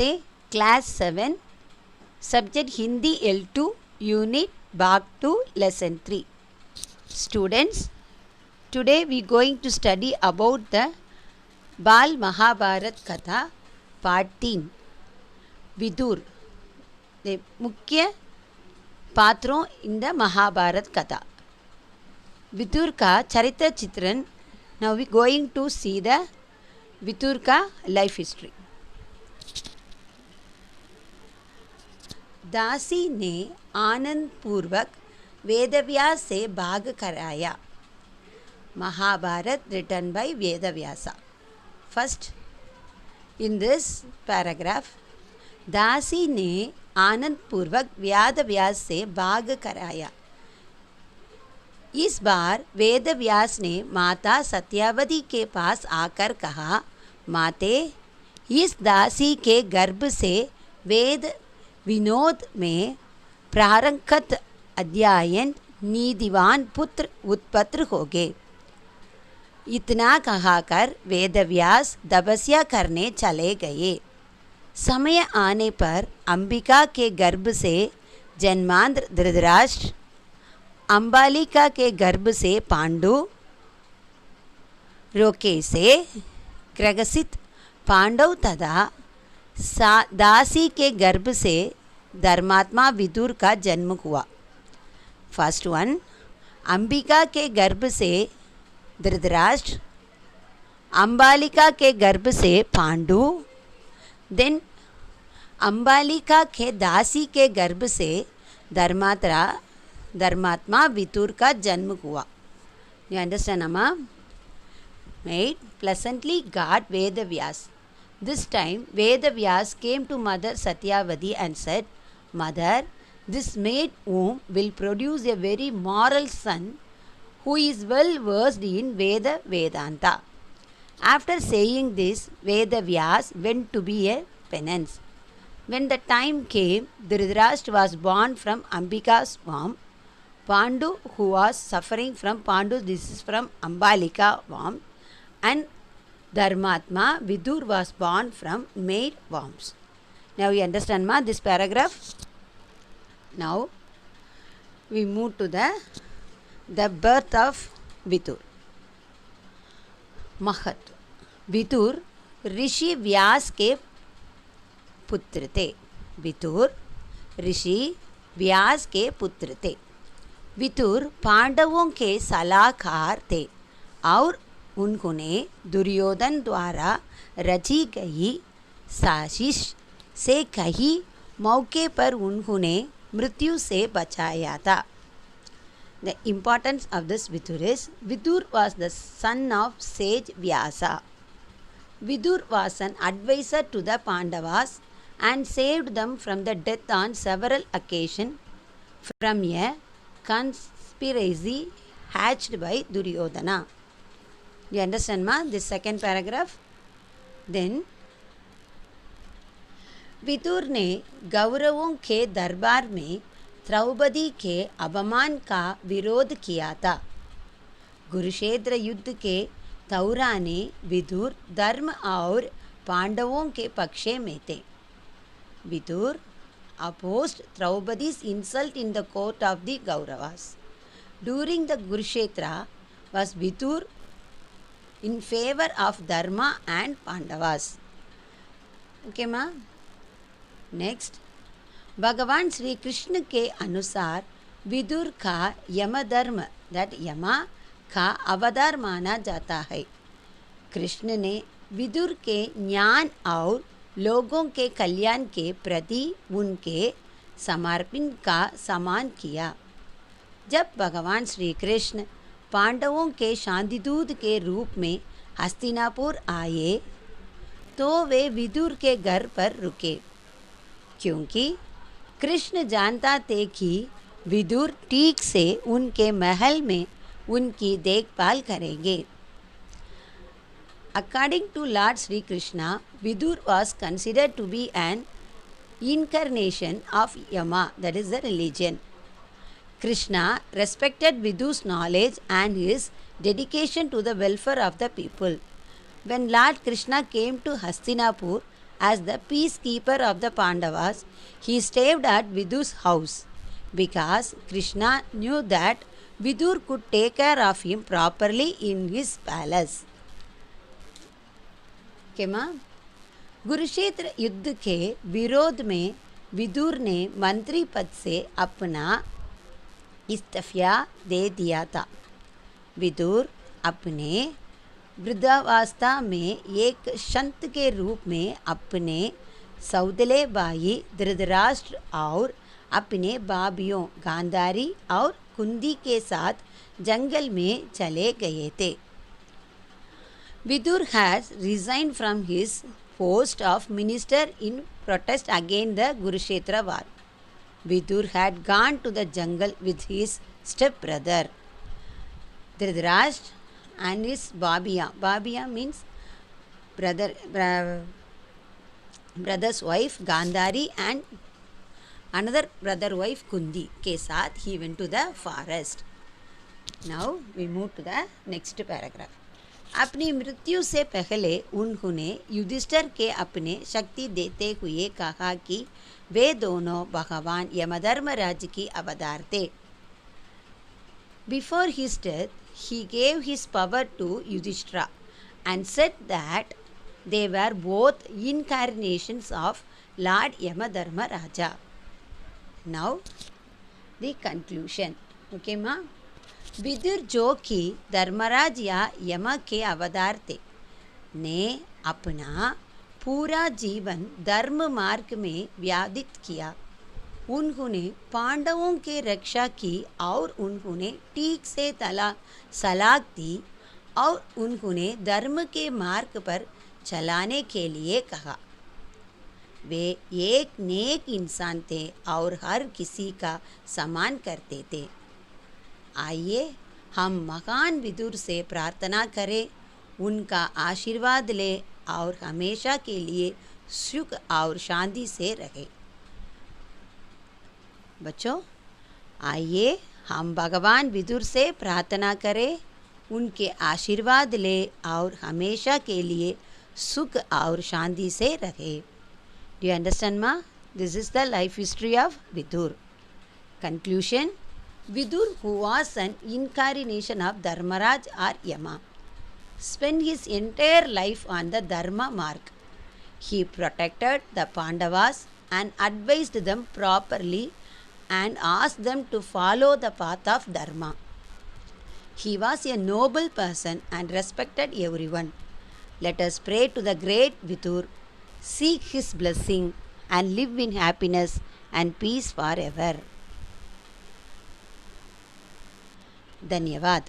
Namaste, Class 7, Subject Hindi L2, Unit Bhag 2, Lesson 3. Students, today we going to study about the Bal Mahabharat Katha, Part 3. Vidur, the मुख्य पात्रों in the Mahabharat Katha. Vidur का चरित्र चित्रण. Now we going to see the Vidur का life history. दासी ने आनंद पूर्वक वेदव्यास से भाग कराया. Mahabharat written by Vedavyasa. First in this paragraph, दासी ने आनंद पूर्वक वेदव्यास से भाग कराया. इस बार वेदव्यास ने माता सत्यावती के पास आकर कहा, माते, इस दासी के गर्भ से वेद विनोद में प्रारंभगत अध्ययन नीतिवान पुत्र उत्पन्न हो गए. इतना कहाकर वेदव्यास तपस्या करने चले गए. समय आने पर अंबिका के गर्भ से जन्मांध धृतराष्ट्र, अंबालिका के गर्भ से पांडु, रोके से ग्रगसित पांडव तथा दासी के गर्भ से धर्मात्मा विदुर का जन्म हुआ. फर्स्ट वन, अंबिका के गर्भ से धृतराष्ट्र, अंबालिका के गर्भ से पांडु, देन अंबालिका के दासी के गर्भ से धर्मात्मा विदुर का जन्म हुआ. You understand, Amma? Maid pleasantly got Vedavyas. This time Vedavyas came to Mother Satyavati and said, Mother, this maid womb will produce a very moral son who is well versed in Veda Vedanta. After saying this, Vedavyas went to be a penance. When the time came, Dhritarashtra was born from Ambika's womb. Pandu, who was suffering from Pandu's disease from Ambalika womb, and Dharmatma, Vidur, was born from maid wombs. Now you understand, ma, this paragraph? Now we move to the birth of Vidur. Mahat. Vidur ऋषि व्यास के पुत्र थे. विदुर ऋषि व्यास के पुत्र थे. विदुर पांडवों के सलाहकार थे और उन्होंने दुर्योधन द्वारा रची गई साजिश से कहीं मौके पर उन्होंने मृत्यु से बचाया था. The importance of this Vidur is, Vidur was the son of sage Vyasa. Vidur was an advisor to the Pandavas and saved them from the death on several occasions from a conspiracy hatched by Duryodhana. You understand, ma, this second paragraph? Then Vidur ने गौरवों के दरबार में द्रौपदी के अपमान का विरोध किया था. कुरुक्षेत्र युद्ध के दौरान विदुर धर्म और पांडवों के पक्ष में थे. Vidur opposed Draupadi's insult in the court of the Kauravas. During the Kurukshetra was Vidur in favor of Dharma and Pandavas. Okay, ma? Next, भगवान श्री कृष्ण के अनुसार विदुर का यमधर्म, that यमा का अवतार माना जाता है. कृष्ण ने विदुर के ज्ञान और लोगों के कल्याण के प्रति उनके समर्पण का सम्मान किया. जब भगवान श्री कृष्ण पांडवों के शांतिदूत के रूप में हस्तिनापुर आए तो वे विदुर के घर पर रुके, क्योंकि कृष्ण जानता थे कि विदुर ठीक से उनके महल में उनकी देखभाल करेंगे. According to Lord Sri Krishna, Vidur was considered to be an incarnation of Yama, that is the religion. Krishna respected Vidur's knowledge and his dedication to the welfare of the people. When Lord Krishna came to Hastinapur as the peacekeeper of the Pandavas, he stayed at Vidur's house because Krishna knew that Vidur could take care of him properly in his palace. Okay, ma? Kurukshetra युद्ध के विरोध में विदुर ने मंत्री पद से अपना इस्तीफा दे दिया था. विदुर अपने वृद्धावस्था में एक संत के रूप में अपने सौतेले भाई धृतराष्ट्र और अपने भाभियों गांधारी और कुंती के साथ जंगल में चले गए थे. Vidur has resigned from his post of minister in protest against the Kurukshetra war. Vidur had gone to the jungle with his stepbrother Dhritarashtra and his Babhiya. Babhiya means brother's wife Gandhari and another brother wife Kunti के साथ he went to the forest. Now we move to the next paragraph. अपनी मृत्यु से पहले उन्होंने युधिष्ठिर के अपने शक्ति देते हुए कहा कि वे दोनों भगवान यमधर्मराज की अवतार थे. Before his death, he gave his power to Yudhishthira and said that they were both incarnations of Lord Yamadharmaraja. Now, the conclusion. Okay, ma? Vidur जो कि धर्मराज या यम के अवतार थे ने अपना पूरा जीवन धर्म मार्ग में व्यतीत किया. उन्होंने पांडवों के रक्षा की और उन्होंने ठीक से सलाह दी और उन्होंने धर्म के मार्ग पर चलाने के लिए कहा. वे एक नेक इंसान थे और हर किसी का सम्मान करते थे. आइए हम महान विदुर से प्रार्थना करें, उनका आशीर्वाद लें और हमेशा के लिए सुख और शांति से रहें. बच्चों, आइए हम भगवान विदुर से प्रार्थना करें, उनके आशीर्वाद लें और हमेशा के लिए सुख और शांति से रहें. Do you understand, ma? This is the life history of Vidur. Conclusion. Vidur, who was an incarnation of Dharmaraj or Yama, spent his entire life on the Dharma mark. He protected the Pandavas and advised them properly and asked them to follow the path of Dharma. He was a noble person and respected everyone. Let us pray to the great Vidur, seek his blessing and live in happiness and peace forever. धन्यवाद.